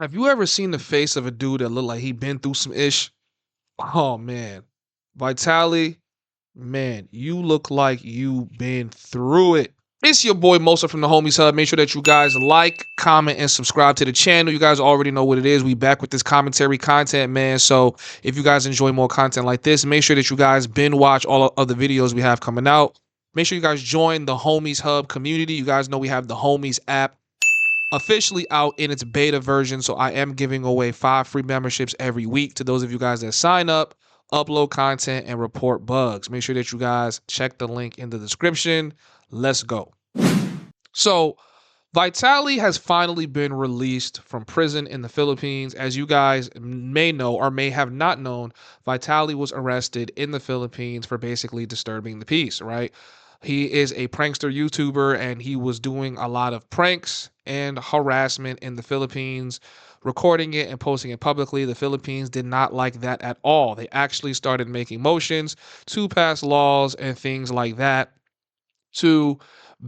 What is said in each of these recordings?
Have you ever seen the face of a dude that looked like he been through some ish? Oh man. Vitali, man, you look like you been through it. It's your boy Mosa from the Homies Hub. Make sure that you guys like, comment, and subscribe to the channel. You guys already know what it is. We back with this commentary content, man. So if you guys enjoy more content like this, make sure that you guys binge watch all of the videos we have coming out. Make sure you guys join the Homies Hub community. You guys know we have the Homies app officially out in its beta version. So I am giving away 5 free memberships every week to those of you guys that sign up, upload content, and report bugs. Make sure that you guys check the link in the description. Let's go. So Vitali has finally been released from prison in the Philippines. As you guys may know or may have not known, Vitali was arrested in the Philippines for basically disturbing the peace, right? He is a prankster YouTuber and he was doing a lot of pranks and harassment in the Philippines, recording it and posting it publicly. The Philippines did not like that at all. They actually started making motions to pass laws and things like that to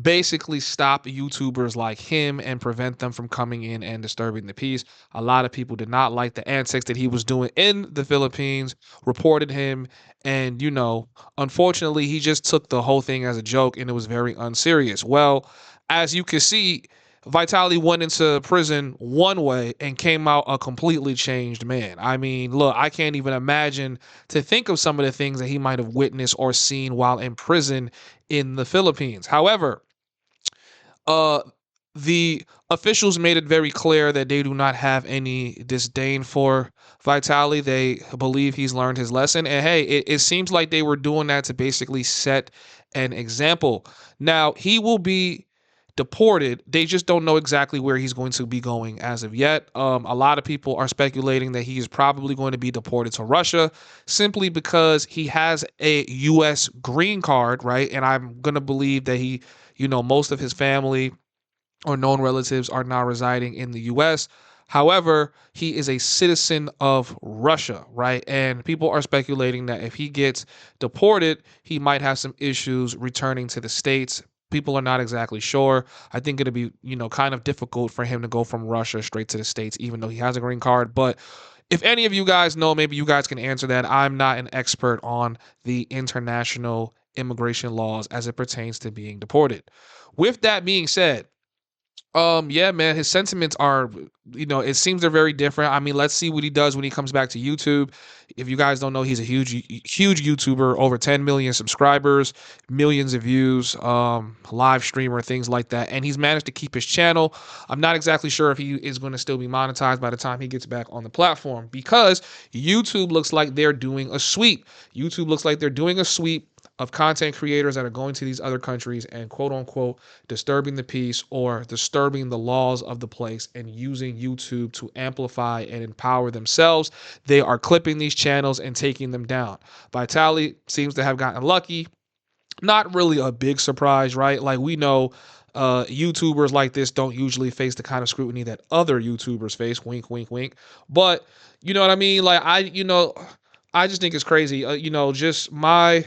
basically stop YouTubers like him and prevent them from coming in and disturbing the peace. A lot of people did not like the antics that he was doing in the Philippines, reported him, and unfortunately, he just took the whole thing as a joke and it was very unserious. Well, as you can see, Vitali went into prison one way and came out a completely changed man. I mean, look, I can't even imagine to think of some of the things that he might have witnessed or seen while in prison in the Philippines. However, uh, the officials made it very clear that they do not have any disdain for Vitali. They believe he's learned his lesson. And hey, it seems like they were doing that to basically set an example. Now, he will be deported. They just don't know exactly where he's going to be going as of yet. A lot of people are speculating that he is probably going to be deported to Russia simply because he has a U.S. green card, right? And I'm going to believe that most of his family or known relatives are now residing in the US. However, he is a citizen of Russia, right? And people are speculating that if he gets deported, he might have some issues returning to the States. People are not exactly sure. I think it'll be, kind of difficult for him to go from Russia straight to the States, even though he has a green card. But if any of you guys know, maybe you guys can answer that. I'm not an expert on the international immigration laws as it pertains to being deported. With that being said, yeah, man, his sentiments are, it seems they're very different. I mean, let's see what he does when he comes back to YouTube. If you guys don't know, he's a huge YouTuber, over 10 million subscribers, millions of views, live streamer, things like that. And he's managed to keep his channel. I'm not exactly sure if he is going to still be monetized by the time he gets back on the platform because YouTube looks like they're doing a sweep. YouTube looks like they're doing a sweep of content creators that are going to these other countries and quote unquote disturbing the peace or disturbing the laws of the place and using YouTube to amplify and empower themselves. They are clipping these channels and taking them down. Vitali seems to have gotten lucky. Not really a big surprise, right? Like we know YouTubers like this don't usually face the kind of scrutiny that other YouTubers face. Wink, wink, wink. But you know what I mean? Like I just think it's crazy. Just my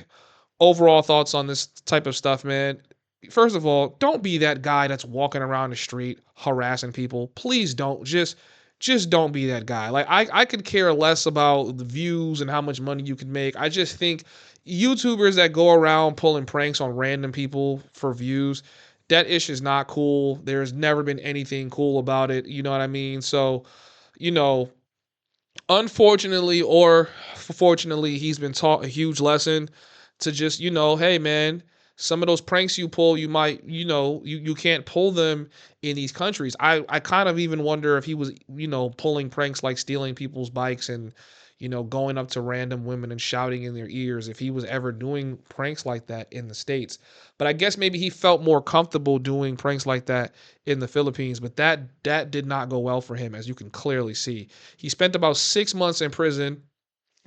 overall thoughts on this type of stuff, man. First of all, don't be that guy that's walking around the street harassing people. Please don't. Just don't be that guy. Like I could care less about the views and how much money you can make. I just think YouTubers that go around pulling pranks on random people for views, that ish is not cool. There's never been anything cool about it. You know what I mean? So, you know, unfortunately or fortunately, he's been taught a huge lesson to just, hey man, some of those pranks you pull, you might, you can't pull them in these countries. I kind of even wonder if he was, pulling pranks like stealing people's bikes and, going up to random women and shouting in their ears, if he was ever doing pranks like that in the States. But I guess maybe he felt more comfortable doing pranks like that in the Philippines, but that did not go well for him, as you can clearly see. He spent about 6 months in prison.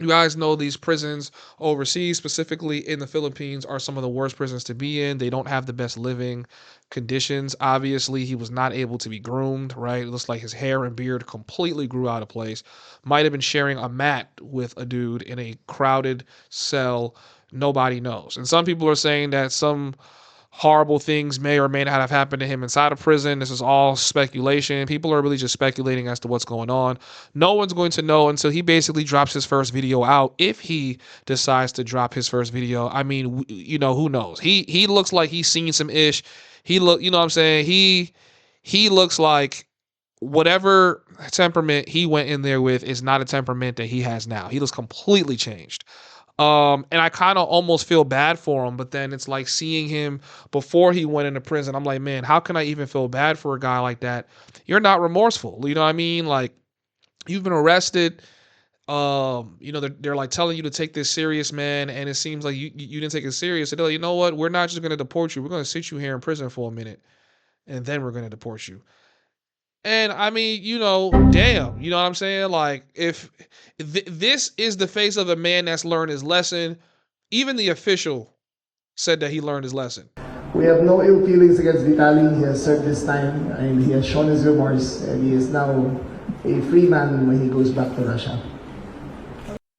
You guys know these prisons overseas, specifically in the Philippines, are some of the worst prisons to be in. They don't have the best living conditions. Obviously, he was not able to be groomed, right? It looks like his hair and beard completely grew out of place. Might have been sharing a mat with a dude in a crowded cell. Nobody knows. And some people are saying that some horrible things may or may not have happened to him inside of prison. This is all speculation. People are really just speculating as to what's going on. No one's going to know until he basically drops his first video out. If he decides to drop his first video, I mean, who knows? He looks like he's seen some ish. You know what I'm saying? He looks like whatever temperament he went in there with is not a temperament that he has now. He looks completely changed. And I kind of almost feel bad for him, but then it's like seeing him before he went into prison. I'm like, man, how can I even feel bad for a guy like that? You're not remorseful. You know what I mean? Like, you've been arrested. They're like telling you to take this serious, man, and it seems like you didn't take it serious. So they're like, you know what? We're not just going to deport you. We're going to sit you here in prison for a minute, and then we're going to deport you. And I mean, damn, you know what I'm saying? Like, if this is the face of a man that's learned his lesson, even the official said that he learned his lesson. We have no ill feelings against Vitali. He has served his time and he has shown his remorse, and he is now a free man when he goes back to Russia.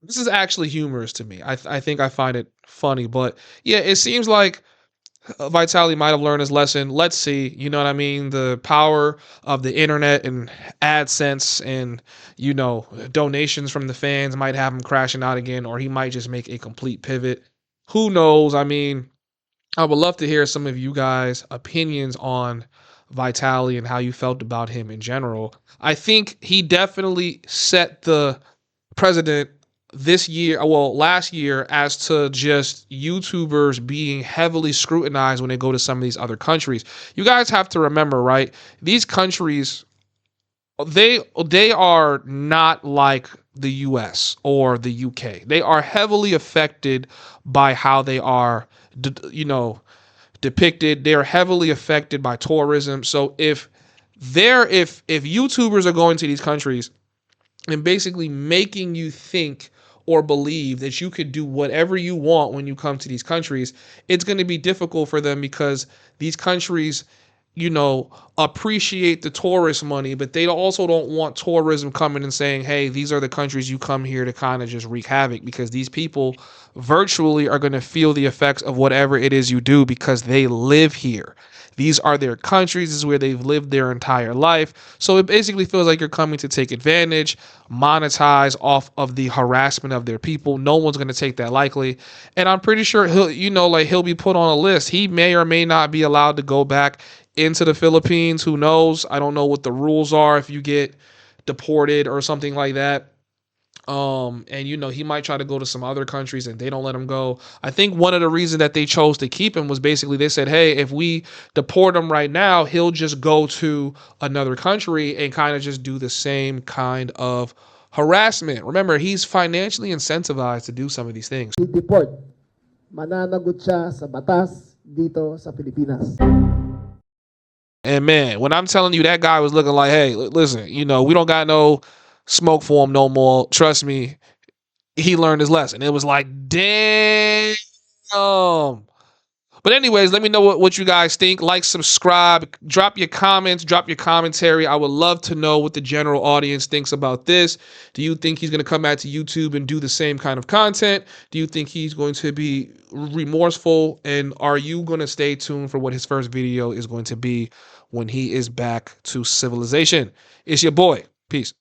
This is actually humorous to me. I think I find it funny, but yeah, it seems like Vitali might have learned his lesson. Let's see. You know what I mean? The power of the internet and AdSense and, donations from the fans might have him crashing out again, or he might just make a complete pivot. Who knows? I mean, I would love to hear some of you guys' opinions on Vitali and how you felt about him in general. I think he definitely set the precedent last year, as to just YouTubers being heavily scrutinized when they go to some of these other countries. You guys have to remember, right? These countries, they are not like the US or the UK. They are heavily affected by how they are, depicted. They're heavily affected by tourism. So if YouTubers are going to these countries and basically making you think or believe that you could do whatever you want when you come to these countries, it's going to be difficult for them, because these countries, appreciate the tourist money, but they also don't want tourism coming and saying, hey, these are the countries you come here to kind of just wreak havoc, because these people virtually are going to feel the effects of whatever it is you do because they live here. These are their countries. This is where they've lived their entire life. So it basically feels like you're coming to take advantage, monetize off of the harassment of their people. No one's going to take that lightly. And I'm pretty sure he'll be put on a list. He may or may not be allowed to go back into the Philippines. Who knows? I don't know what the rules are if you get deported or something like that. And he might try to go to some other countries and they don't let him go. I think one of the reasons that they chose to keep him was basically they said, hey, if we deport him right now, he'll just go to another country and kind of just do the same kind of harassment. Remember, he's financially incentivized to do some of these things. Deport. Mananagot siya sa batas dito sa Pilipinas. And man, when I'm telling you that guy was looking like, hey, listen, we don't got no smoke for him no more. Trust me, he learned his lesson. It was like, damn. But anyways, let me know what you guys think. Like, subscribe, drop your comments, drop your commentary. I would love to know what the general audience thinks about this. Do you think he's going to come back to YouTube and do the same kind of content? Do you think he's going to be remorseful? And are you going to stay tuned for what his first video is going to be when he is back to civilization? It's your boy. Peace.